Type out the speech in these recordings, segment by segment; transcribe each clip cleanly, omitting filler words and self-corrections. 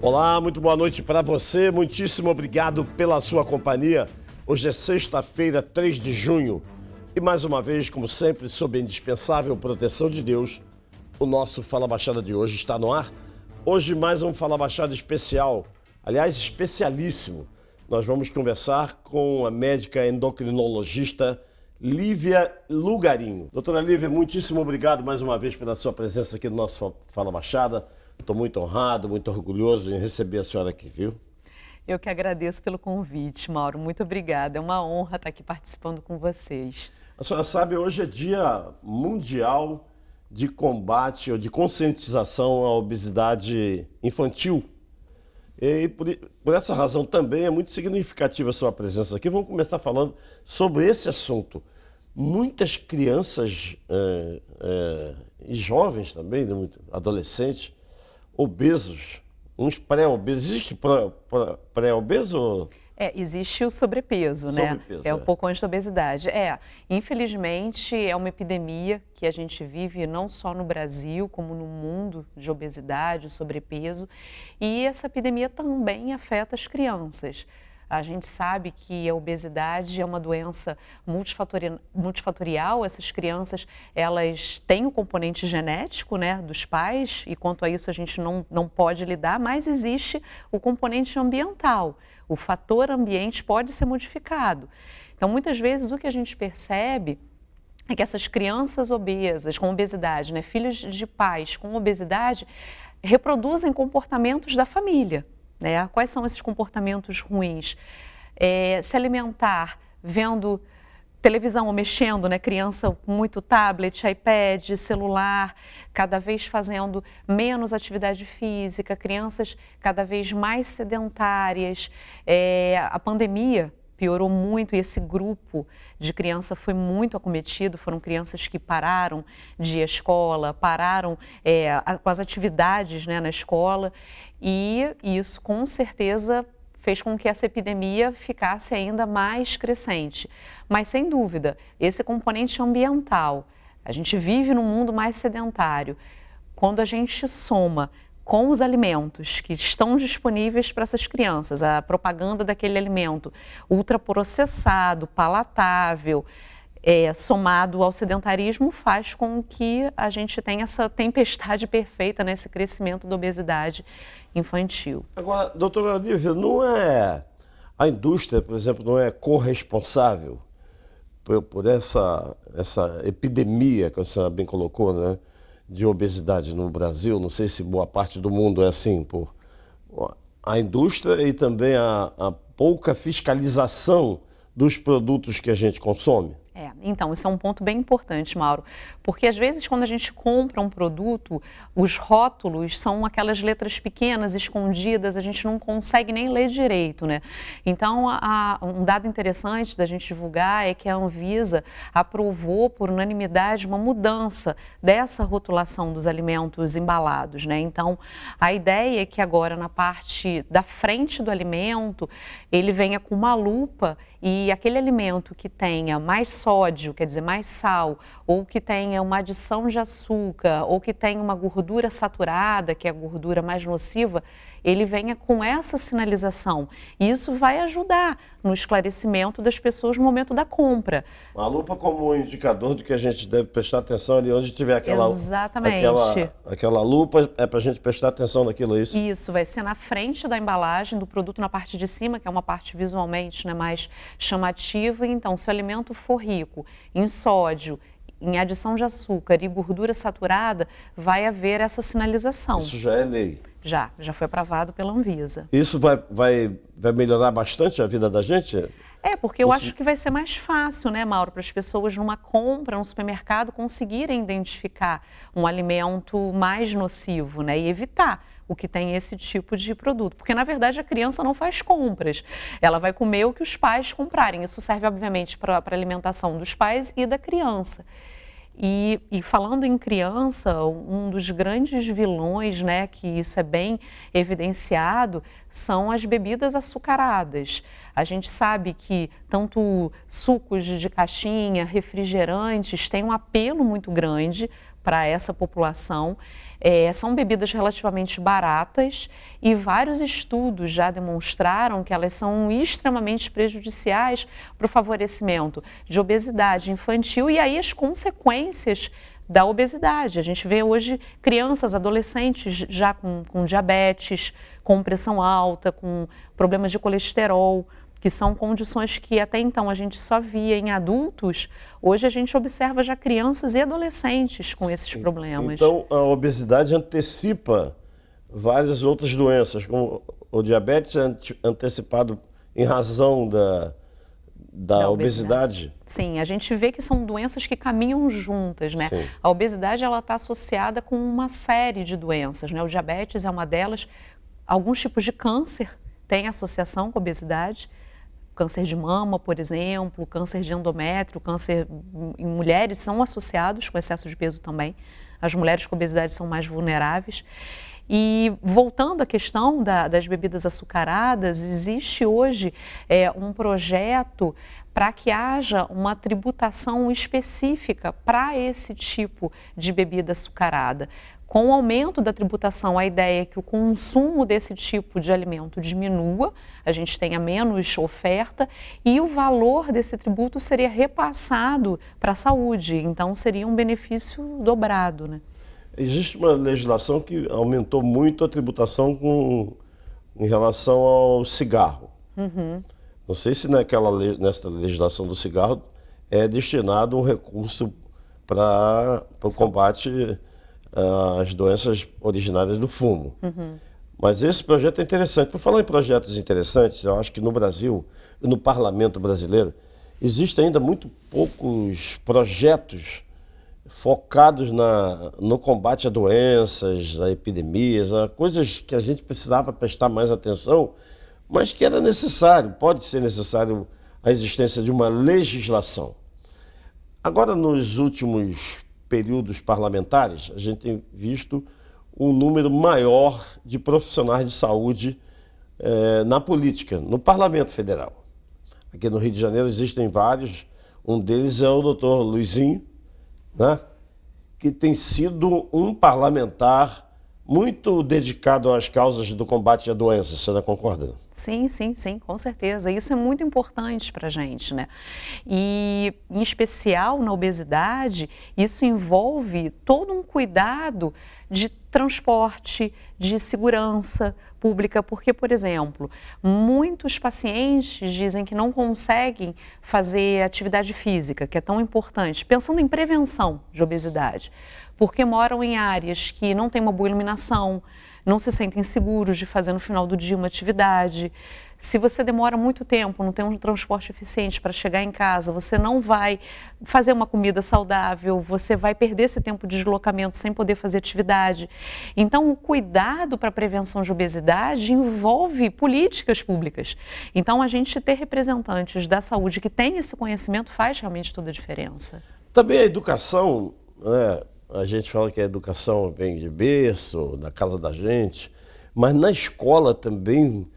Olá, muito boa noite para você. Muitíssimo obrigado pela sua companhia. Hoje é sexta-feira, 3 de junho. E mais uma vez, como sempre, sob a indispensável proteção de Deus, o nosso Fala Baixada de hoje está no ar. Hoje mais um Fala Baixada especial, aliás, especialíssimo. Nós vamos conversar com a médica endocrinologista Lívia Lugarinho. Doutora Lívia, muitíssimo obrigado mais uma vez pela sua presença aqui no nosso Fala Baixada. Estou muito honrado, muito orgulhoso em receber a senhora aqui, viu? Eu que agradeço pelo convite, Mauro. Muito obrigada. É uma honra estar aqui participando com vocês. A senhora sabe, hoje é Dia Mundial de Combate ou de Conscientização à Obesidade Infantil. E por essa razão também é muito significativa a sua presença aqui. Vamos começar falando sobre esse assunto. Muitas crianças e jovens também, adolescentes, obesos, uns pré-obesos. Existe pré-obeso? Existe o sobrepeso, né? Sobrepeso, um pouco antes da obesidade. Infelizmente, é uma epidemia que a gente vive não só no Brasil, como no mundo, de obesidade, sobrepeso. E essa epidemia também afeta as crianças. A gente sabe que a obesidade é uma doença multifatorial. Essas crianças, elas têm o componente genético, né, dos pais, e quanto a isso a gente não pode lidar, mas existe o componente ambiental. O fator ambiente pode ser modificado. Então, muitas vezes, o que a gente percebe é que essas crianças obesas, com obesidade, né, filhos de pais com obesidade, reproduzem comportamentos da família. Né? Quais são esses comportamentos ruins? Se alimentar vendo televisão ou mexendo, né? Criança com muito tablet, iPad, celular, cada vez fazendo menos atividade física, crianças cada vez mais sedentárias. A pandemia piorou muito e esse grupo de criança foi muito acometido. Foram crianças que pararam de ir à escola, pararam com as atividades, né, na escola, e isso com certeza fez com que essa epidemia ficasse ainda mais crescente. Mas, sem dúvida, esse componente ambiental, a gente vive num mundo mais sedentário. Quando a gente soma com os alimentos que estão disponíveis para essas crianças, a propaganda daquele alimento ultraprocessado, palatável, somado ao sedentarismo, faz com que a gente tenha essa tempestade perfeita nesse crescimento da obesidade infantil. Agora, doutora Lívia, não é a indústria, por exemplo, não é corresponsável por essa epidemia, que a senhora bem colocou, né, de obesidade no Brasil? Não sei se boa parte do mundo é assim, por a indústria e também a pouca fiscalização dos produtos que a gente consome? Então, isso é um ponto bem importante, Mauro, porque às vezes quando a gente compra um produto, os rótulos são aquelas letras pequenas, escondidas, a gente não consegue nem ler direito, né? Então, um dado interessante da gente divulgar é que a Anvisa aprovou por unanimidade uma mudança dessa rotulação dos alimentos embalados, né? Então, a ideia é que agora na parte da frente do alimento, ele venha com uma lupa e aquele alimento que tenha mais sódio, quer dizer, mais sal, ou que tenha uma adição de açúcar, ou que tenha uma gordura saturada, que é a gordura mais nociva, ele venha com essa sinalização. E isso vai ajudar no esclarecimento das pessoas no momento da compra. A lupa como indicador de que a gente deve prestar atenção ali onde tiver aquela, exatamente, aquela lupa, é para a gente prestar atenção naquilo, é isso? Isso, vai ser na frente da embalagem do produto, na parte de cima, que é uma parte visualmente, né, mais chamativa. Então, se o alimento for rico em sódio, em adição de açúcar e gordura saturada, vai haver essa sinalização. Isso já é lei? Já foi aprovado pela Anvisa. Isso vai melhorar bastante a vida da gente? Porque eu acho que vai ser mais fácil, né, Mauro, para as pessoas numa compra, no supermercado, conseguirem identificar um alimento mais nocivo, né, e evitar o que tem esse tipo de produto. Porque, na verdade, a criança não faz compras. Ela vai comer o que os pais comprarem. Isso serve, obviamente, para a alimentação dos pais e da criança. E falando em criança, um dos grandes vilões, né, que isso é bem evidenciado, são as bebidas açucaradas. A gente sabe que tanto sucos de caixinha, refrigerantes, têm um apelo muito grande para essa população. São bebidas relativamente baratas e vários estudos já demonstraram que elas são extremamente prejudiciais para o favorecimento de obesidade infantil e aí as consequências da obesidade. A gente vê hoje crianças, adolescentes já com diabetes, com pressão alta, com problemas de colesterol, que são condições que até então a gente só via em adultos. Hoje a gente observa já crianças e adolescentes com esses problemas. Então a obesidade antecipa várias outras doenças, como o diabetes é antecipado em razão da obesidade. Sim, a gente vê que são doenças que caminham juntas, né? Sim. A obesidade ela está associada com uma série de doenças, né? O diabetes é uma delas. Alguns tipos de câncer têm associação com a obesidade. Câncer de mama, por exemplo, câncer de endométrio, câncer em mulheres são associados com excesso de peso também. As mulheres com obesidade são mais vulneráveis. E voltando à questão das bebidas açucaradas, existe hoje um projeto para que haja uma tributação específica para esse tipo de bebida açucarada. Com o aumento da tributação, a ideia é que o consumo desse tipo de alimento diminua, a gente tenha menos oferta e o valor desse tributo seria repassado para a saúde, então seria um benefício dobrado, né? Existe uma legislação que aumentou muito a tributação em relação ao cigarro. Uhum. Não sei se nessa legislação do cigarro é destinado um recurso para o combate às doenças originárias do fumo. Uhum. Mas esse projeto é interessante. Por falar em projetos interessantes, eu acho que no Brasil, no parlamento brasileiro, existem ainda muito poucos projetos focados no combate a doenças, a epidemias, a coisas que a gente precisava prestar mais atenção, mas que era necessário, pode ser necessário a existência de uma legislação. Agora, nos últimos períodos parlamentares, a gente tem visto um número maior de profissionais de saúde na política, no Parlamento Federal. Aqui no Rio de Janeiro existem vários, um deles é o doutor Luizinho, né? Que tem sido um parlamentar muito dedicado às causas do combate à doença. Você não concorda? Sim, sim, sim, com certeza. Isso é muito importante para a gente, né? E, em especial, na obesidade, isso envolve todo um cuidado de transporte, de segurança pública, porque, por exemplo, muitos pacientes dizem que não conseguem fazer atividade física, que é tão importante, pensando em prevenção de obesidade, porque moram em áreas que não têm uma boa iluminação, não se sentem seguros de fazer no final do dia uma atividade. Se você demora muito tempo, não tem um transporte eficiente para chegar em casa, você não vai fazer uma comida saudável, você vai perder esse tempo de deslocamento sem poder fazer atividade. Então, o cuidado para a prevenção de obesidade envolve políticas públicas. Então, a gente ter representantes da saúde que têm esse conhecimento faz realmente toda a diferença. Também a educação, né? A gente fala que a educação vem de berço, da casa da gente, mas na escola também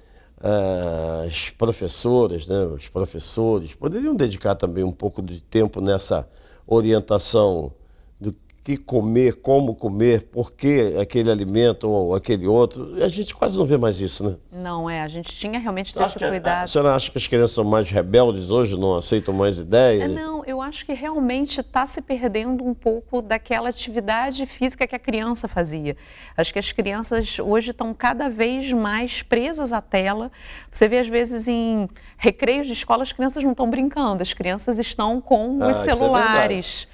as professoras, né, os professores poderiam dedicar também um pouco de tempo nessa orientação do que comer, como comer, por que aquele alimento ou aquele outro. A gente quase não vê mais isso, né? Não, a gente tinha realmente esse cuidado. A senhora acha que as crianças são mais rebeldes hoje, não aceitam mais ideias? Não, eu acho que realmente está se perdendo um pouco daquela atividade física que a criança fazia. Acho que as crianças hoje estão cada vez mais presas à tela. Você vê, às vezes, em recreios de escola, as crianças não estão brincando, as crianças estão com os celulares.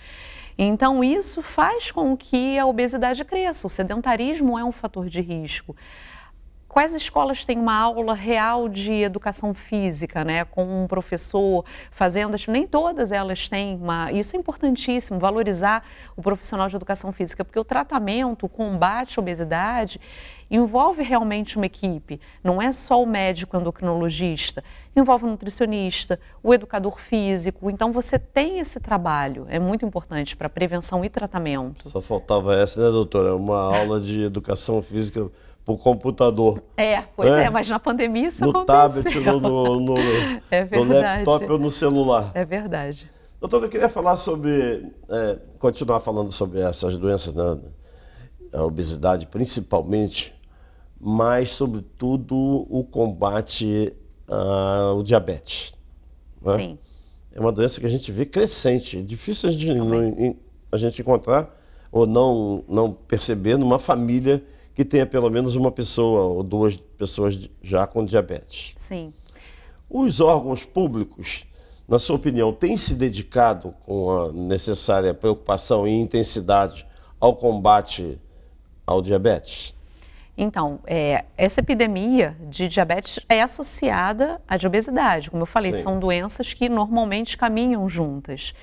Então, isso faz com que a obesidade cresça. O sedentarismo é um fator de risco. Quais escolas têm uma aula real de educação física, né, com um professor fazendo? Nem todas elas têm Isso é importantíssimo, valorizar o profissional de educação física, porque o tratamento, o combate à obesidade envolve realmente uma equipe. Não é só o médico endocrinologista, envolve o nutricionista, o educador físico. Então, você tem esse trabalho, é muito importante para prevenção e tratamento. Só faltava essa, né, doutora? Uma aula de educação física por computador. Mas na pandemia isso no aconteceu. No tablet, no laptop ou no celular. É verdade. Doutor, eu queria falar sobre, continuar falando sobre essas doenças, né? A obesidade principalmente, mas sobretudo o combate ao diabetes. Né? Sim. É uma doença que a gente vê crescente, é difícil a gente encontrar ou não perceber numa família que tenha pelo menos uma pessoa ou duas pessoas já com diabetes. Sim. Os órgãos públicos, na sua opinião, têm se dedicado com a necessária preocupação e intensidade ao combate ao diabetes? Então, essa epidemia de diabetes é associada à de obesidade. Como eu falei, Sim. são doenças que normalmente caminham juntas.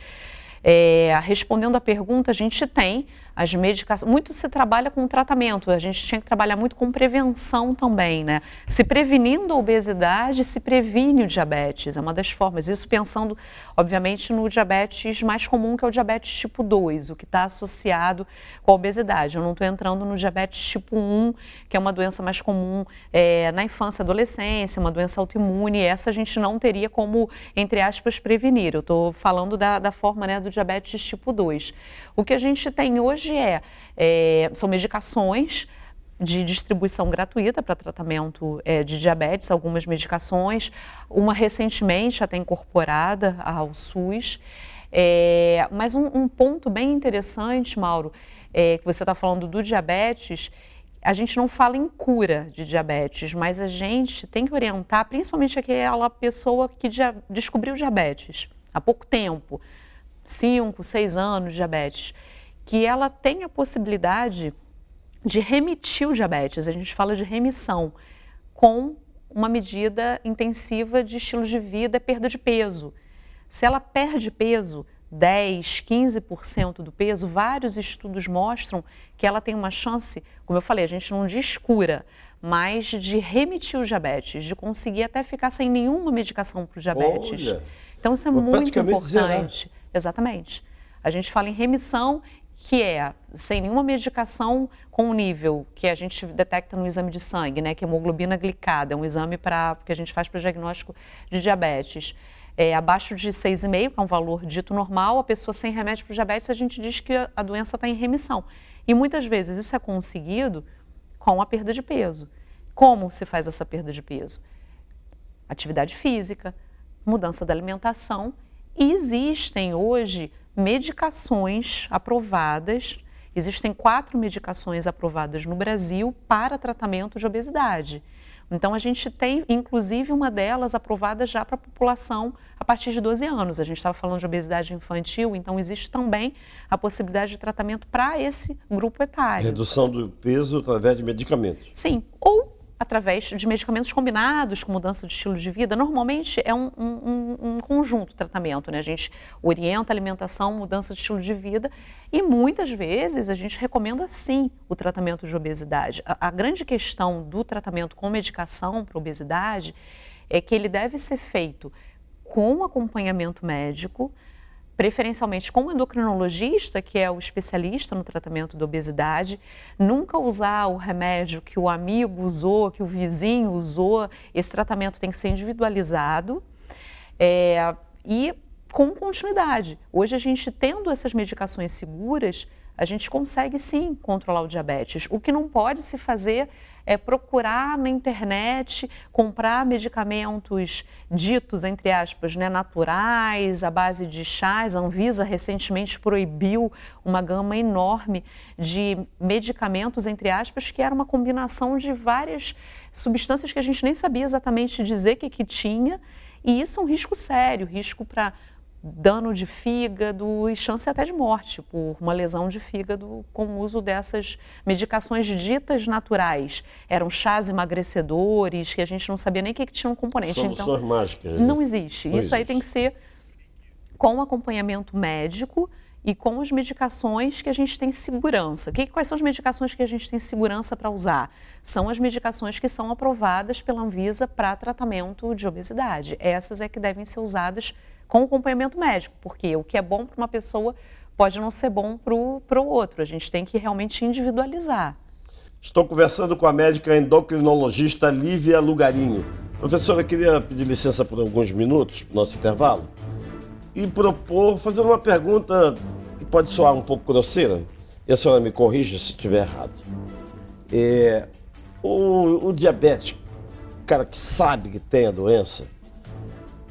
Respondendo à pergunta, a gente tem as medicações. Muito se trabalha com tratamento, a gente tinha que trabalhar muito com prevenção também, né? Se prevenindo a obesidade, se previne o diabetes, é uma das formas. Isso pensando, obviamente, no diabetes mais comum, que é o diabetes tipo 2, o que está associado com a obesidade. Eu não estou entrando no diabetes tipo 1, que é uma doença mais comum na infância e adolescência, uma doença autoimune. Essa a gente não teria como, entre aspas, prevenir. Eu estou falando da forma, né, do diabetes tipo 2. O que a gente tem hoje são medicações de distribuição gratuita para tratamento de diabetes, algumas medicações, uma recentemente até incorporada ao SUS. Mas um ponto bem interessante, Mauro, que você está falando do diabetes, a gente não fala em cura de diabetes, mas a gente tem que orientar principalmente aquela pessoa que descobriu diabetes há pouco tempo, 5, 6 anos de diabetes, que ela tem a possibilidade de remitir o diabetes, a gente fala de remissão, com uma medida intensiva de estilo de vida, perda de peso. Se ela perde peso, 10, 15% do peso, vários estudos mostram que ela tem uma chance, como eu falei, a gente não diz cura, mas de remitir o diabetes, de conseguir até ficar sem nenhuma medicação para o diabetes. Olha, então isso é muito importante. Zerar. Exatamente. A gente fala em remissão, que é sem nenhuma medicação com o nível que a gente detecta no exame de sangue, né, que é hemoglobina glicada, é um exame que a gente faz para o diagnóstico de diabetes. Abaixo de 6,5, que é um valor dito normal, a pessoa sem remédio para o diabetes, a gente diz que a doença está em remissão. E muitas vezes isso é conseguido com a perda de peso. Como se faz essa perda de peso? Atividade física, mudança da alimentação, e existem hoje medicações aprovadas, existem 4 medicações aprovadas no Brasil para tratamento de obesidade. Então a gente tem, inclusive, uma delas aprovada já para a população a partir de 12 anos. A gente estava falando de obesidade infantil, então existe também a possibilidade de tratamento para esse grupo etário. Redução do peso através de medicamentos. Sim, ou através de medicamentos combinados com mudança de estilo de vida. Normalmente é um conjunto de tratamento, né? A gente orienta a alimentação, mudança de estilo de vida e muitas vezes a gente recomenda sim o tratamento de obesidade. A grande questão do tratamento com medicação para obesidade é que ele deve ser feito com acompanhamento médico, preferencialmente com um endocrinologista, que é o especialista no tratamento da obesidade, nunca usar o remédio que o amigo usou, que o vizinho usou. Esse tratamento tem que ser individualizado e com continuidade. Hoje a gente tendo essas medicações seguras, a gente consegue sim controlar o diabetes. O que não pode se fazer é procurar na internet, comprar medicamentos ditos, entre aspas, né, naturais, à base de chás. A Anvisa recentemente proibiu uma gama enorme de medicamentos, entre aspas, que era uma combinação de várias substâncias que a gente nem sabia exatamente dizer que tinha. E isso é um risco sério, risco para dano de fígado e chance até de morte por uma lesão de fígado com o uso dessas medicações ditas naturais. Eram chás emagrecedores que a gente não sabia nem que tinham componente. Soluções mágicas. Não existe. Isso aí tem que ser com acompanhamento médico e com as medicações que a gente tem segurança. Quais são as medicações que a gente tem segurança para usar? São as medicações que são aprovadas pela Anvisa para tratamento de obesidade. Essas é que devem ser usadas com acompanhamento médico, porque o que é bom para uma pessoa pode não ser bom para o outro. A gente tem que realmente individualizar. Estou conversando com a médica endocrinologista Lívia Lugarinho. Professora, eu queria pedir licença por alguns minutos para o nosso intervalo. e propor, fazendo uma pergunta que pode soar um pouco grosseira, e a senhora me corrija se estiver errado. O diabético, o cara que sabe que tem a doença,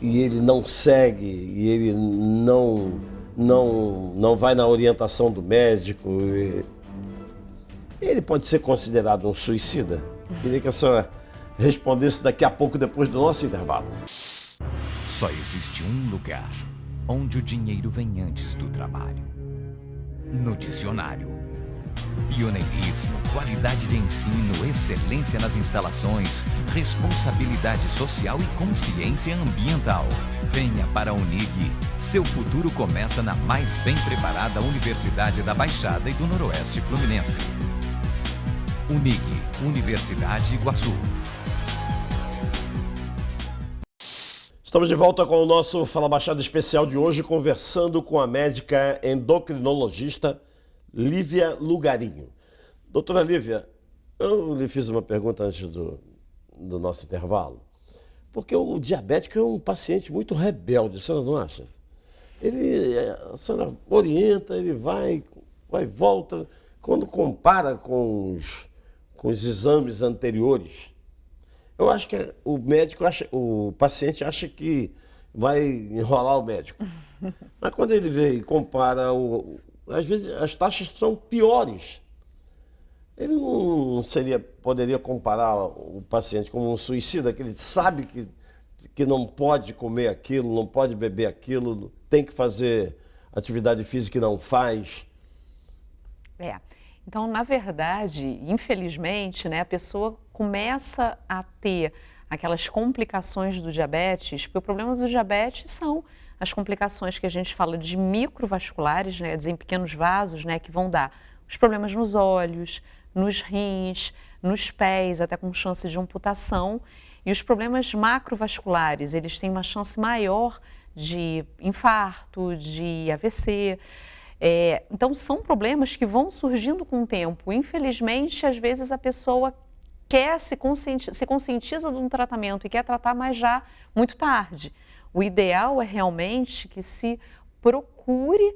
e ele não segue, e ele não vai na orientação do médico, ele pode ser considerado um suicida? Queria que a senhora respondesse daqui a pouco, depois do nosso intervalo. Só existe um lugar onde o dinheiro vem antes do trabalho. No dicionário. Pioneirismo, qualidade de ensino, excelência nas instalações, responsabilidade social e consciência ambiental. Venha para a Unig. Seu futuro começa na mais bem preparada Universidade da Baixada e do Noroeste Fluminense. Unig, Universidade Iguaçu. Estamos de volta com o nosso Fala Baixada especial de hoje, conversando com a médica endocrinologista Lívia Lugarinho. Doutora Lívia, eu lhe fiz uma pergunta antes do nosso intervalo, porque o diabético é um paciente muito rebelde, a senhora não acha? A senhora orienta, ele vai e volta. Quando compara com os exames anteriores, eu acho que o paciente acha que vai enrolar o médico. Mas quando ele vê e compara, às vezes as taxas são piores. Ele não poderia comparar o paciente como um suicida, que ele sabe que não pode comer aquilo, não pode beber aquilo, tem que fazer atividade física e não faz. Então, na verdade, infelizmente, né, a pessoa começa a ter aquelas complicações do diabetes, porque o problema do diabetes são as complicações que a gente fala de microvasculares, né, em pequenos vasos, né, que vão dar os problemas nos olhos, nos rins, nos pés, até com chances de amputação. E os problemas macrovasculares, eles têm uma chance maior de infarto, de AVC. Então, são problemas que vão surgindo com o tempo. Infelizmente, às vezes a pessoa se conscientiza de um tratamento e quer tratar, mas já muito tarde. O ideal é realmente que se procure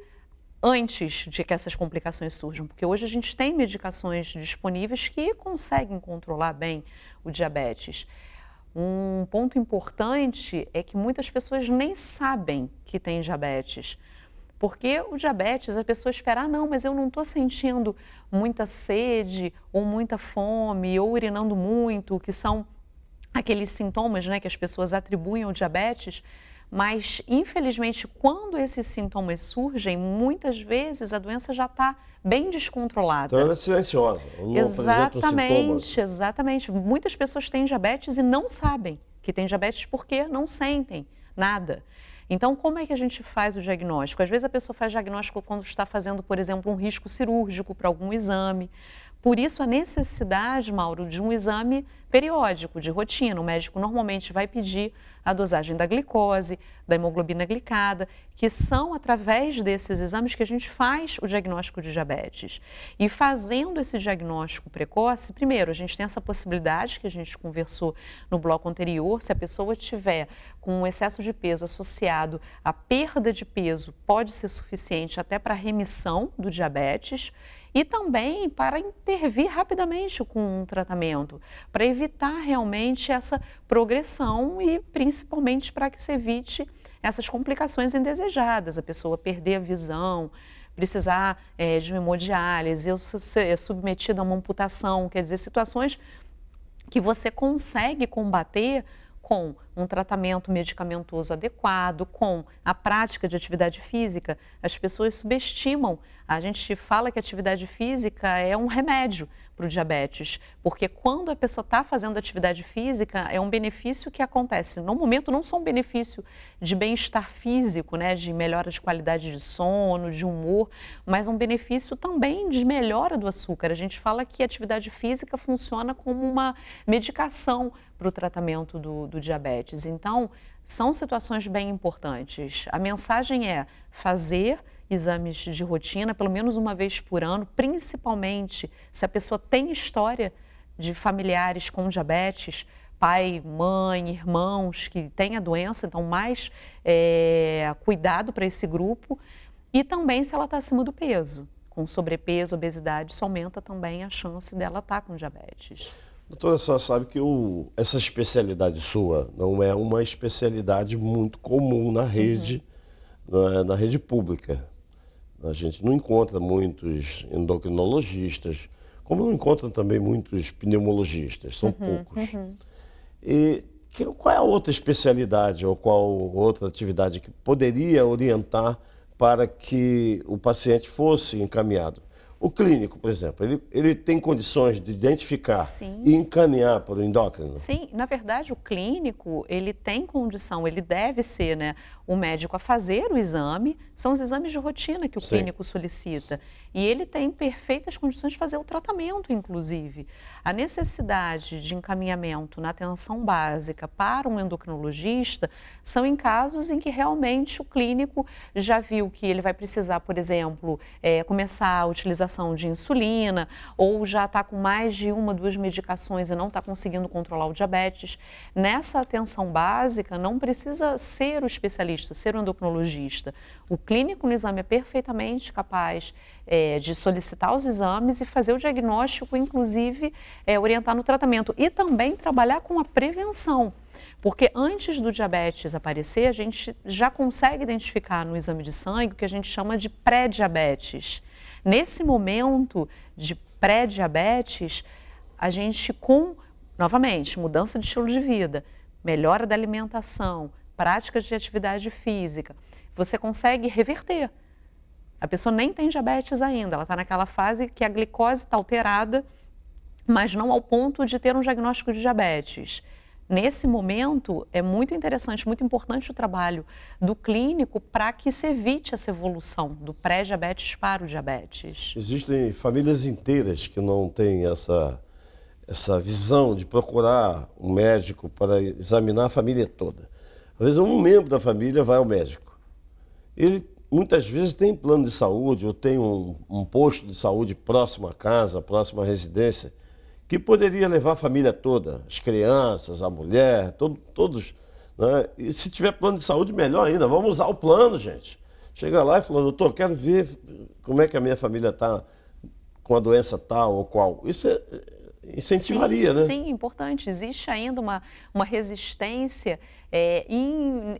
antes de que essas complicações surjam, porque hoje a gente tem medicações disponíveis que conseguem controlar bem o diabetes. Um ponto importante é que muitas pessoas nem sabem que têm diabetes. Porque o diabetes, a pessoa espera, não, mas eu não estou sentindo muita sede ou muita fome ou urinando muito, que são aqueles sintomas, né, que as pessoas atribuem ao diabetes, mas infelizmente quando esses sintomas surgem, muitas vezes a doença já está bem descontrolada. Então ela é silenciosa, não apresenta os sintomas. Exatamente. Muitas pessoas têm diabetes e não sabem que têm diabetes porque não sentem nada. Então, como é que a gente faz o diagnóstico? Às vezes a pessoa faz diagnóstico quando está fazendo, por exemplo, um risco cirúrgico para algum exame. Por isso, a necessidade, Mauro, de um exame periódico, de rotina. O médico normalmente vai pedir a dosagem da glicose, da hemoglobina glicada, que são através desses exames que a gente faz o diagnóstico de diabetes. E fazendo esse diagnóstico precoce, primeiro, a gente tem essa possibilidade que a gente conversou no bloco anterior, se a pessoa tiver com um excesso de peso associado à perda de peso, pode ser suficiente até para a remissão do diabetes, e também para intervir rapidamente com um tratamento, para evitar realmente essa progressão e principalmente para que se evite essas complicações indesejadas, a pessoa perder a visão, precisar de uma hemodiálise, ou ser submetida a uma amputação, quer dizer, situações que você consegue combater com um tratamento medicamentoso adequado, com a prática de atividade física. As pessoas subestimam. A gente fala que a atividade física é um remédio para o diabetes, porque quando a pessoa está fazendo atividade física, é um benefício que acontece. No momento, não só um benefício de bem-estar físico, né, de melhora de qualidade de sono, de humor, mas um benefício também de melhora do açúcar. A gente fala que a atividade física funciona como uma medicação para o tratamento do diabetes. Então, são situações bem importantes. A mensagem é fazer exames de rotina, pelo menos uma vez por ano, principalmente se a pessoa tem história de familiares com diabetes, pai, mãe, irmãos que têm a doença, então mais cuidado para esse grupo. E também se ela está acima do peso, com sobrepeso, obesidade, isso aumenta também a chance dela estar com diabetes. Doutora, a senhora sabe que essa especialidade sua não é uma especialidade muito comum na rede, na rede pública. A gente não encontra muitos endocrinologistas, como não encontra também muitos pneumologistas, são poucos. E qual é a outra especialidade ou qual outra atividade que poderia orientar para que o paciente fosse encaminhado? O clínico, por exemplo, ele tem condições de identificar Sim. e encaminhar para o endócrino? Sim, na verdade o clínico, ele tem condição, ele deve ser, né, o médico a fazer o exame, são os exames de rotina que o clínico solicita. E ele tem perfeitas condições de fazer o tratamento, inclusive. A necessidade de encaminhamento na atenção básica para um endocrinologista são em casos em que realmente o clínico já viu que ele vai precisar, por exemplo, começar a utilização de insulina, ou já está com mais de 1, 2 medicações e não está conseguindo controlar o diabetes. Nessa atenção básica, não precisa ser o especialista, ser o endocrinologista. O clínico no exame é perfeitamente capaz de solicitar os exames e fazer o diagnóstico, inclusive orientar no tratamento e também trabalhar com a prevenção. Porque antes do diabetes aparecer, a gente já consegue identificar no exame de sangue o que a gente chama de pré-diabetes. Nesse momento de pré-diabetes, a gente novamente, mudança de estilo de vida, melhora da alimentação, práticas de atividade física, você consegue reverter. A pessoa nem tem diabetes ainda, ela está naquela fase que a glicose está alterada, mas não ao ponto de ter um diagnóstico de diabetes. Nesse momento, é muito interessante, muito importante o trabalho do clínico para que se evite essa evolução do pré-diabetes para o diabetes. Existem famílias inteiras que não têm essa visão de procurar um médico para examinar a família toda. Às vezes um membro da família vai ao médico. Ele muitas vezes tem plano de saúde ou tem um posto de saúde próximo à casa, próximo à residência, que poderia levar a família toda, as crianças, a mulher, todos. Né? E se tiver plano de saúde, melhor ainda. Vamos usar o plano, gente. Chega lá e fala, doutor, quero ver como é que a minha família está com a doença tal ou qual. Isso incentivaria, né? Sim, importante. Existe ainda uma resistência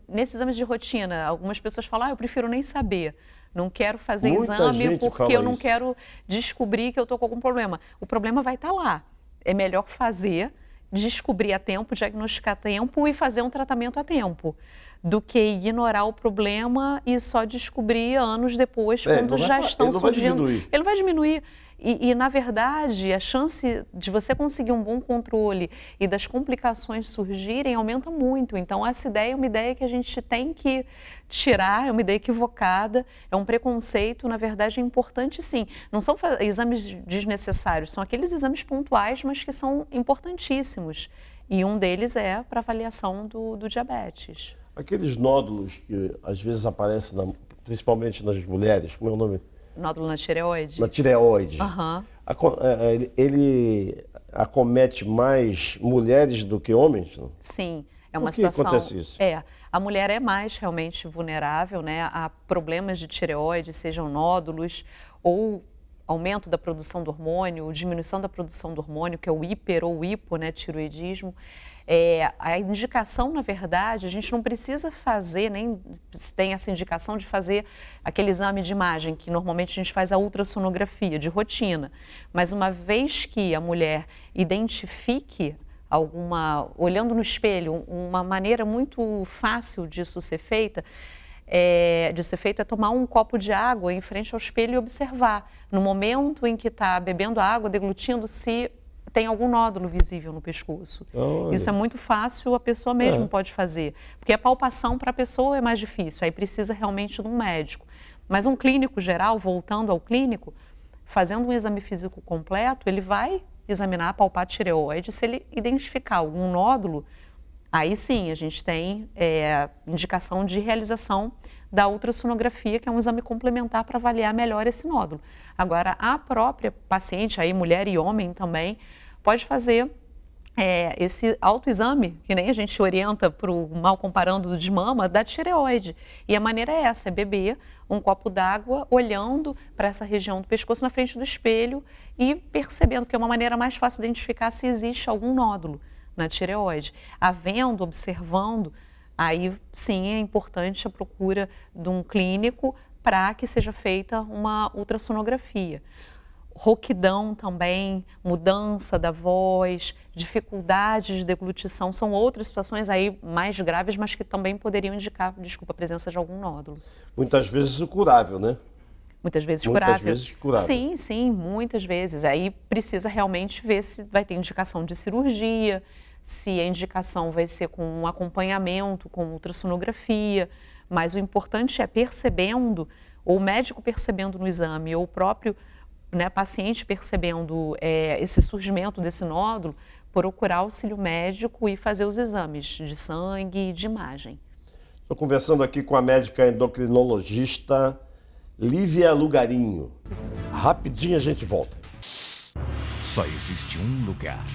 nesses exames de rotina. Algumas pessoas falam, eu prefiro nem saber. Não quero fazer exame porque eu não quero descobrir que eu estou com algum problema. O problema vai estar lá. É melhor fazer, descobrir a tempo, diagnosticar a tempo e fazer um tratamento a tempo, do que ignorar o problema e só descobrir anos depois, quando já estão surgindo. Ele não vai diminuir. E, na verdade, a chance de você conseguir um bom controle e das complicações surgirem aumenta muito. Então, essa ideia é uma ideia que a gente tem que tirar, é uma ideia equivocada, é um preconceito, na verdade é importante sim. Não são exames desnecessários, são aqueles exames pontuais, mas que são importantíssimos. E um deles é para avaliação do diabetes. Aqueles nódulos que às vezes aparecem, principalmente nas mulheres, como é o nome? Nódulo na tireoide? Na tireoide. Uhum. Ele acomete mais mulheres do que homens? Não? Sim, é uma situação... Por que acontece isso? A mulher é mais realmente vulnerável, né, a problemas de tireoide, sejam nódulos ou aumento da produção do hormônio, diminuição da produção do hormônio, que é o hiper ou hipotireoidismo. A indicação, na verdade, a gente não precisa fazer, nem tem essa indicação de fazer aquele exame de imagem, que normalmente a gente faz a ultrassonografia de rotina. Mas uma vez que a mulher identifique olhando no espelho, uma maneira muito fácil disso ser feita, é tomar um copo de água em frente ao espelho e observar. No momento em que está bebendo a água, deglutindo, se tem algum nódulo visível no pescoço. Olha. Isso é muito fácil, a pessoa mesmo pode fazer. Porque a palpação para a pessoa é mais difícil, aí precisa realmente de um médico. Mas um clínico geral, voltando ao clínico, fazendo um exame físico completo, ele vai examinar, palpar a tireoide. Se ele identificar algum nódulo, aí sim a gente tem indicação de realização da ultrassonografia, que é um exame complementar para avaliar melhor esse nódulo. Agora, a própria paciente, aí mulher e homem também, pode fazer esse autoexame, que nem a gente orienta para o mal comparando do de mama, da tireoide. E a maneira é essa, é beber um copo d'água olhando para essa região do pescoço na frente do espelho e percebendo que é uma maneira mais fácil de identificar se existe algum nódulo na tireoide. Havendo, observando, aí sim é importante a procura de um clínico para que seja feita uma ultrassonografia. Rouquidão também, mudança da voz, dificuldades de deglutição, são outras situações aí mais graves, mas que também poderiam indicar, a presença de algum nódulo. Muitas vezes curável, né? Muitas vezes Muitas vezes curável. Sim, sim, muitas vezes. Aí precisa realmente ver se vai ter indicação de cirurgia, se a indicação vai ser com um acompanhamento, com ultrassonografia, mas o importante é percebendo, ou o médico percebendo no exame, ou o próprio paciente percebendo esse surgimento desse nódulo, procurar auxílio médico e fazer os exames de sangue e de imagem. Estou conversando aqui com a médica endocrinologista Lívia Lugarinho. Rapidinho a gente volta. Só existe um lugar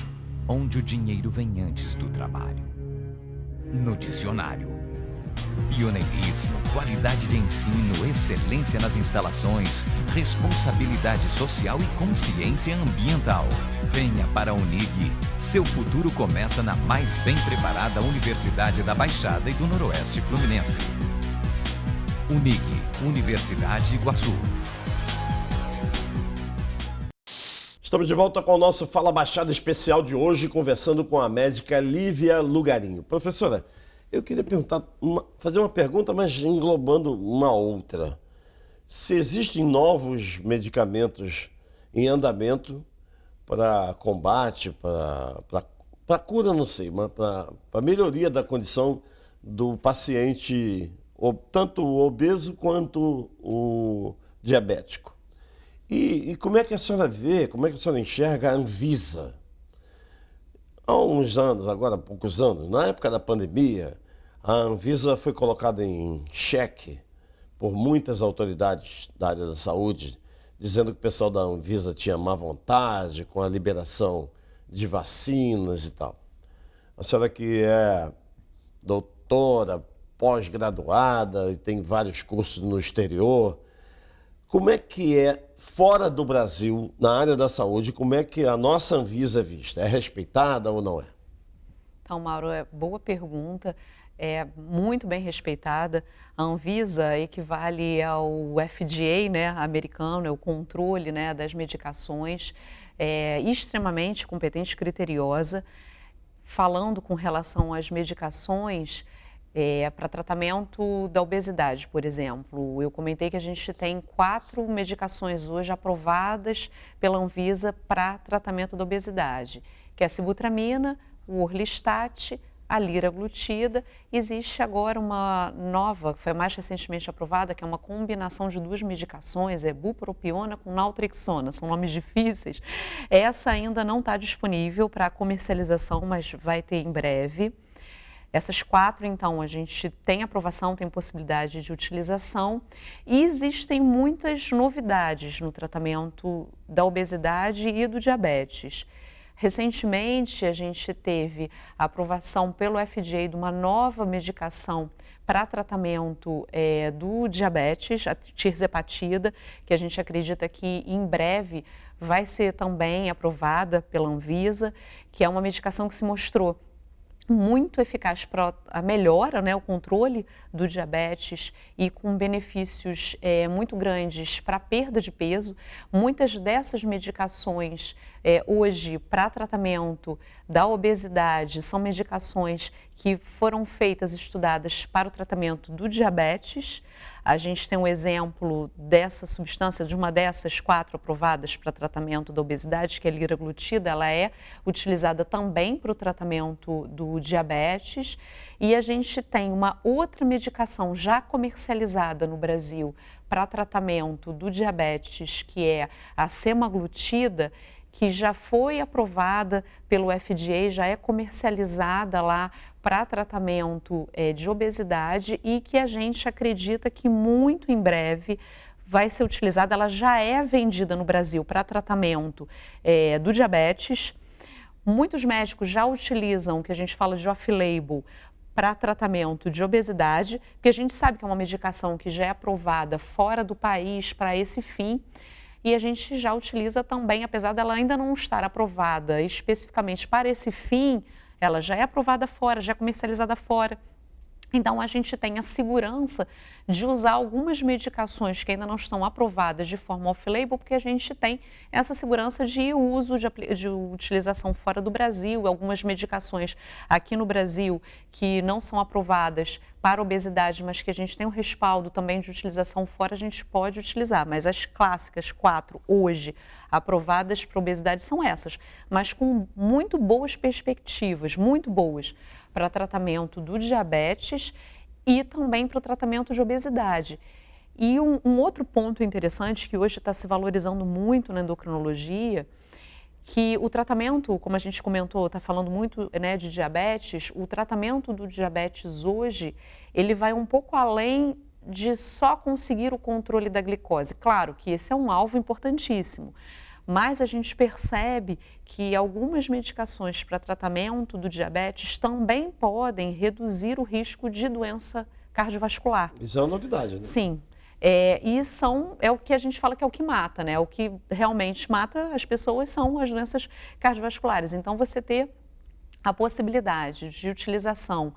onde o dinheiro vem antes do trabalho. No dicionário. Pioneirismo, qualidade de ensino, excelência nas instalações, responsabilidade social e consciência ambiental. Venha para a Unig. Seu futuro começa na mais bem preparada Universidade da Baixada e do Noroeste Fluminense. Unig, Universidade Iguaçu. Estamos de volta com o nosso Fala Baixada especial de hoje, conversando com a médica Lívia Lugarinho. Professora, eu queria fazer uma pergunta, mas englobando uma outra. Se existem novos medicamentos em andamento para combate, para cura, não sei, mas para melhoria da condição do paciente, tanto o obeso quanto o diabético. E como é que a senhora vê, como é que a senhora enxerga a Anvisa? Há uns anos, agora há poucos anos, na época da pandemia, a Anvisa foi colocada em xeque por muitas autoridades da área da saúde, dizendo que o pessoal da Anvisa tinha má vontade com a liberação de vacinas e tal. A senhora que é doutora, pós-graduada e tem vários cursos no exterior, como é que é, fora do Brasil, na área da saúde, como é que a nossa Anvisa é vista? É respeitada ou não é? Então, Mauro, boa pergunta. É muito bem respeitada. A Anvisa equivale ao FDA, né, americano, é o controle, né, das medicações, é extremamente competente e criteriosa. Falando com relação às medicações para tratamento da obesidade, por exemplo, eu comentei que a gente tem 4 medicações hoje aprovadas pela Anvisa para tratamento da obesidade, que é a sibutramina, o orlistat, a liraglutida. Existe agora uma nova, que foi mais recentemente aprovada, que é uma combinação de 2 medicações, é bupropiona com naltrexona, são nomes difíceis. Essa ainda não está disponível para comercialização, mas vai ter em breve. Essas 4, então, a gente tem aprovação, tem possibilidade de utilização e existem muitas novidades no tratamento da obesidade e do diabetes. Recentemente, a gente teve a aprovação pelo FDA de uma nova medicação para tratamento do diabetes, a tirzepatida, que a gente acredita que em breve vai ser também aprovada pela Anvisa, que é uma medicação que se mostrou muito eficaz para a melhora, né, o controle do diabetes e com benefícios muito grandes para a perda de peso. Muitas dessas medicações hoje para tratamento da obesidade são medicações que foram feitas, estudadas para o tratamento do diabetes. A gente tem um exemplo dessa substância, de uma dessas 4 aprovadas para tratamento da obesidade, que é a liraglutida. Ela é utilizada também para o tratamento do diabetes. E a gente tem uma outra medicação já comercializada no Brasil para tratamento do diabetes, que é a semaglutida, que já foi aprovada pelo FDA, já é comercializada lá para tratamento de obesidade e que a gente acredita que muito em breve vai ser utilizada. Ela já é vendida no Brasil para tratamento do diabetes. Muitos médicos já utilizam o que a gente fala de off-label para tratamento de obesidade, porque a gente sabe que é uma medicação que já é aprovada fora do país para esse fim, e a gente já utiliza também, apesar dela ainda não estar aprovada especificamente para esse fim, ela já é aprovada fora, já é comercializada fora. Então, a gente tem a segurança de usar algumas medicações que ainda não estão aprovadas de forma off-label, porque a gente tem essa segurança de uso, de utilização fora do Brasil, algumas medicações aqui no Brasil que não são aprovadas para obesidade, mas que a gente tem um respaldo também de utilização fora, a gente pode utilizar. Mas as clássicas 4 hoje aprovadas para obesidade são essas, mas com muito boas perspectivas, muito boas, para tratamento do diabetes e também para o tratamento de obesidade. E um outro ponto interessante que hoje está se valorizando muito na endocrinologia, que o tratamento, como a gente comentou, está falando muito, né, de diabetes, o tratamento do diabetes hoje, ele vai um pouco além de só conseguir o controle da glicose. Claro que esse é um alvo importantíssimo, mas a gente percebe que algumas medicações para tratamento do diabetes também podem reduzir o risco de doença cardiovascular. Isso é uma novidade, né? Sim. É o que a gente fala que é o que mata, né? O que realmente mata as pessoas são as doenças cardiovasculares. Então, você ter a possibilidade de utilização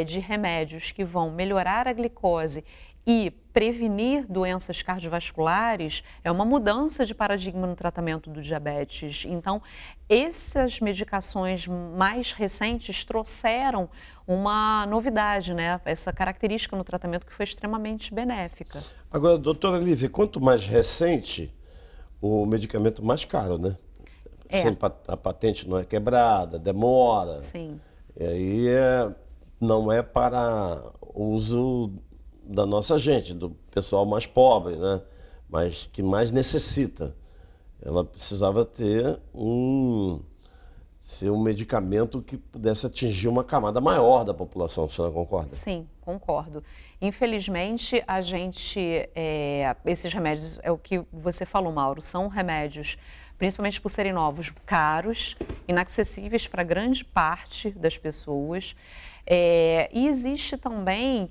de remédios que vão melhorar a glicose e prevenir doenças cardiovasculares é uma mudança de paradigma no tratamento do diabetes. Então, essas medicações mais recentes trouxeram uma novidade, né? Essa característica no tratamento que foi extremamente benéfica. Agora, doutora Lívia, quanto mais recente, o medicamento mais caro, né? A patente não é quebrada, demora. Sim. E aí não é para uso da nossa gente, do pessoal mais pobre, né? Mas que mais necessita. Ela precisava ter um medicamento que pudesse atingir uma camada maior da população, a senhora concorda? Sim, concordo. Infelizmente, esses remédios, é o que você falou, Mauro, são remédios, principalmente por serem novos, caros, inacessíveis para grande parte das pessoas. E existe também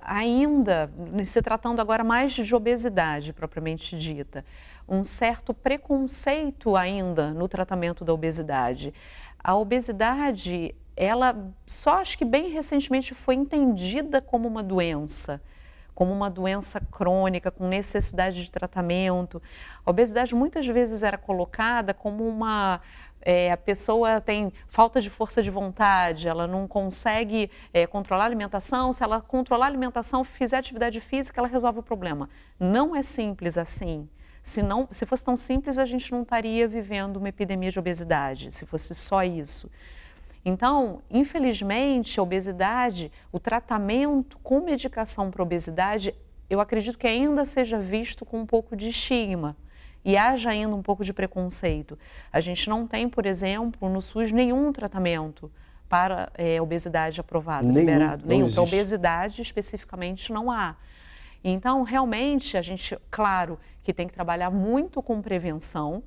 ainda, se tratando agora mais de obesidade propriamente dita, um certo preconceito ainda no tratamento da obesidade. A obesidade, ela só acho que bem recentemente foi entendida como uma doença crônica, com necessidade de tratamento. A obesidade muitas vezes era colocada como a pessoa tem falta de força de vontade, ela não consegue controlar a alimentação, se ela controlar a alimentação, fizer atividade física, ela resolve o problema. Não é simples assim. Se fosse tão simples, a gente não estaria vivendo uma epidemia de obesidade, se fosse só isso. Então, infelizmente, a obesidade, o tratamento com medicação para obesidade, eu acredito que ainda seja visto com um pouco de estigma. E haja ainda um pouco de preconceito. A gente não tem, por exemplo, no SUS nenhum tratamento para obesidade aprovado, liberado. Nenhum. Para obesidade, especificamente, não há. Então, realmente, a gente, claro, que tem que trabalhar muito com prevenção.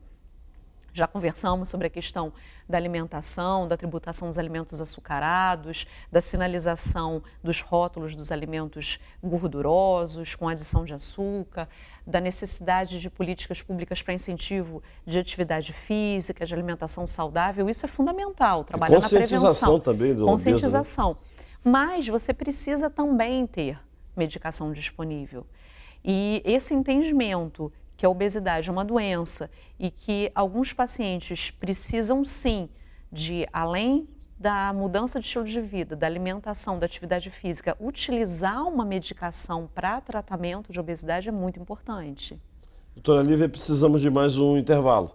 Já conversamos sobre a questão da alimentação, da tributação dos alimentos açucarados, da sinalização dos rótulos dos alimentos gordurosos, com adição de açúcar, da necessidade de políticas públicas para incentivo de atividade física, de alimentação saudável. Isso é fundamental, trabalhar na prevenção. Conscientização também do conscientização. Obeso, né? Mas você precisa também ter medicação disponível. E esse entendimento que a obesidade é uma doença e que alguns pacientes precisam sim de, além da mudança de estilo de vida, da alimentação, da atividade física, utilizar uma medicação para tratamento de obesidade é muito importante. Doutora Lívia, precisamos de mais um intervalo,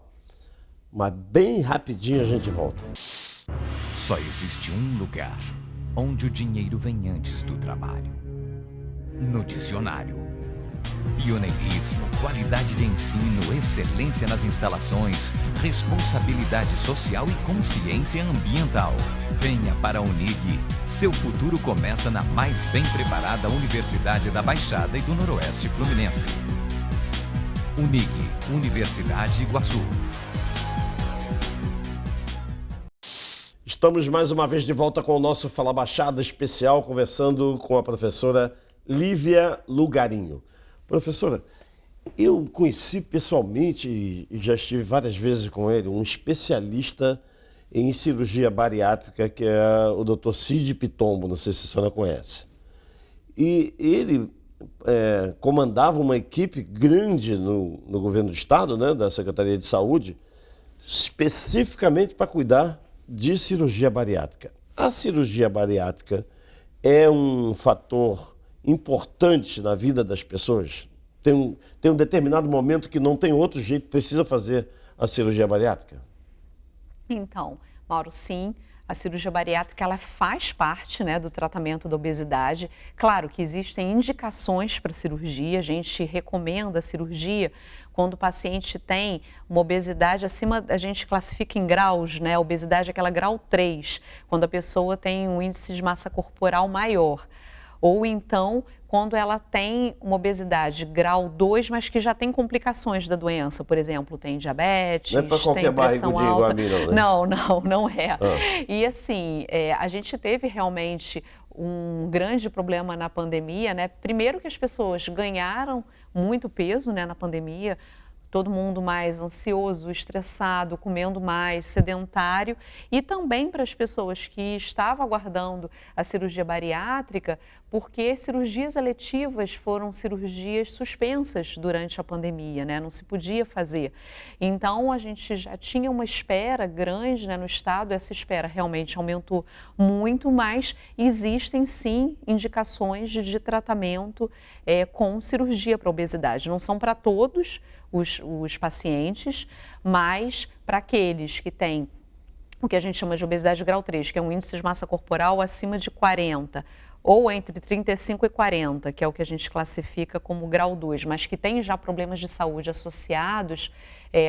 mas bem rapidinho a gente volta. Só existe um lugar onde o dinheiro vem antes do trabalho. No dicionário. Pioneirismo, qualidade de ensino, excelência nas instalações, responsabilidade social e consciência ambiental. Venha para a Unig. Seu futuro começa na mais bem preparada Universidade da Baixada e do Noroeste Fluminense. Unig, Universidade Iguaçu. Estamos mais uma vez de volta com o nosso Fala Baixada especial, conversando com a professora Lívia Lugarinho. Professora, eu conheci pessoalmente e já estive várias vezes com ele, um especialista em cirurgia bariátrica, que é o Dr. Cid Pitombo, não sei se a senhora conhece. E ele comandava uma equipe grande no governo do estado, né, da Secretaria de Saúde, especificamente para cuidar de cirurgia bariátrica. A cirurgia bariátrica é um fator importante na vida das pessoas? Tem um determinado momento que não tem outro jeito, precisa fazer a cirurgia bariátrica? Então, Mauro, sim, a cirurgia bariátrica ela faz parte, né, do tratamento da obesidade. Claro que existem indicações para cirurgia, a gente recomenda a cirurgia quando o paciente tem uma obesidade acima, a gente classifica em graus, né, a obesidade é aquela grau 3, quando a pessoa tem um índice de massa corporal maior. Ou então, quando ela tem uma obesidade grau 2, mas que já tem complicações da doença, por exemplo, tem diabetes, não é para qualquer tem pressão barrigudinho alta. igual a mim, não, né? Não é. E assim, a gente teve realmente um grande problema na pandemia, né? Primeiro que as pessoas ganharam muito peso, né, na pandemia, todo mundo mais ansioso, estressado, comendo mais, sedentário, e também para as pessoas que estavam aguardando a cirurgia bariátrica, porque cirurgias eletivas foram cirurgias suspensas durante a pandemia, né? Não se podia fazer. Então, a gente já tinha uma espera grande, né, no estado, essa espera realmente aumentou muito, mas existem sim indicações de tratamento com cirurgia para obesidade. Não são para todos os pacientes, mas para aqueles que têm o que a gente chama de obesidade grau 3, que é um índice de massa corporal acima de 40, ou entre 35 e 40, que é o que a gente classifica como grau 2, mas que tem já problemas de saúde associados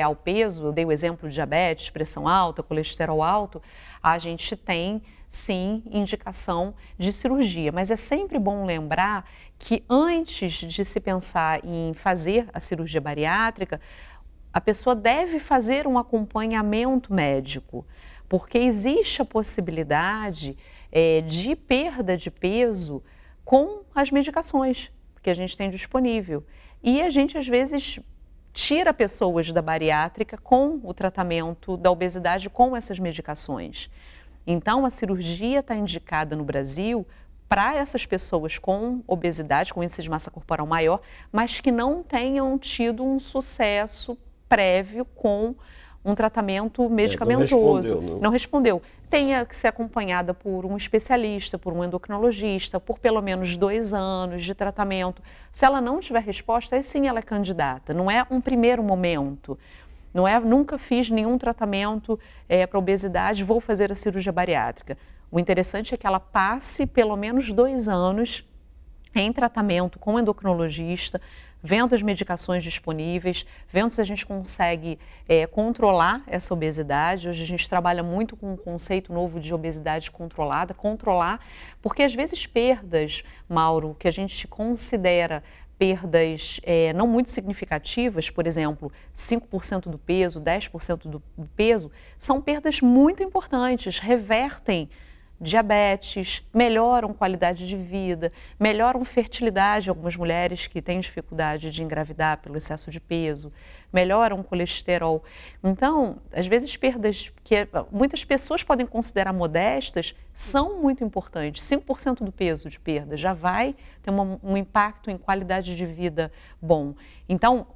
ao peso, eu dei o exemplo de diabetes, pressão alta, colesterol alto, a gente tem sim indicação de cirurgia, mas é sempre bom lembrar que antes de se pensar em fazer a cirurgia bariátrica, a pessoa deve fazer um acompanhamento médico, porque existe a possibilidade de perda de peso com as medicações que a gente tem disponível. E a gente, às vezes, tira pessoas da bariátrica com o tratamento da obesidade com essas medicações. Então, a cirurgia está indicada no Brasil para essas pessoas com obesidade, com índice de massa corporal maior, mas que não tenham tido um sucesso prévio com um tratamento medicamentoso. Não respondeu. Tenha que ser acompanhada por um especialista, por um endocrinologista, por pelo menos 2 anos de tratamento. Se ela não tiver resposta, aí sim ela é candidata. Não é um primeiro momento. Não é, nunca fiz nenhum tratamento para obesidade, vou fazer a cirurgia bariátrica. O interessante é que ela passe pelo menos 2 anos em tratamento com o endocrinologista, vendo as medicações disponíveis, vendo se a gente consegue controlar essa obesidade. Hoje a gente trabalha muito com um conceito novo de obesidade controlada, controlar, porque às vezes perdas, Mauro, que a gente considera perdas não muito significativas, por exemplo, 5% do peso, 10% do peso, são perdas muito importantes, revertem diabetes, melhoram qualidade de vida, melhoram fertilidade, algumas mulheres que têm dificuldade de engravidar pelo excesso de peso, melhoram o colesterol. Então, às vezes perdas que muitas pessoas podem considerar modestas, são muito importantes. 5% do peso de perda já vai ter um impacto em qualidade de vida bom. Então,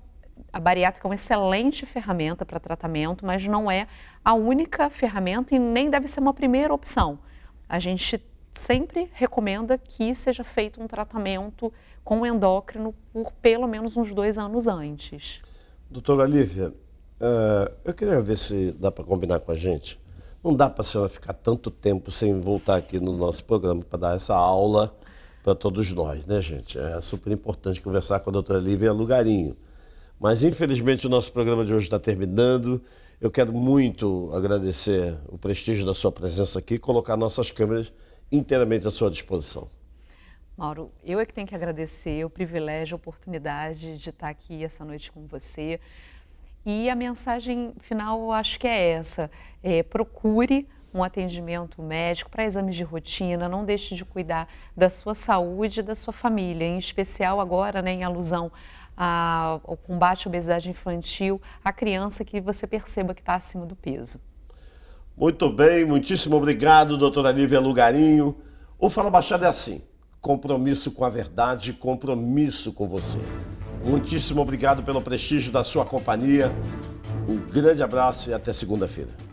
a bariátrica é uma excelente ferramenta para tratamento, mas não é a única ferramenta e nem deve ser uma primeira opção. A gente sempre recomenda que seja feito um tratamento com endócrino por pelo menos uns 2 anos antes. Doutora Lívia, eu queria ver se dá para combinar com a gente. Não dá para a senhora ficar tanto tempo sem voltar aqui no nosso programa para dar essa aula para todos nós, né, gente? É super importante conversar com a doutora Lívia Lugarinho. Mas, infelizmente, o nosso programa de hoje está terminando. Eu quero muito agradecer o prestígio da sua presença aqui e colocar nossas câmeras inteiramente à sua disposição. Mauro, eu é que tenho que agradecer o privilégio, a oportunidade de estar aqui essa noite com você. E a mensagem final, eu acho que é essa. Procure um atendimento médico para exames de rotina, não deixe de cuidar da sua saúde e da sua família, em especial agora, né, em alusão ao combate à obesidade infantil, a criança que você perceba que está acima do peso. Muito bem, muitíssimo obrigado, doutora Nívia Lugarinho. O Fala Baixada é assim, compromisso com a verdade, compromisso com você. Muitíssimo obrigado pelo prestígio da sua companhia. Um grande abraço e até segunda-feira.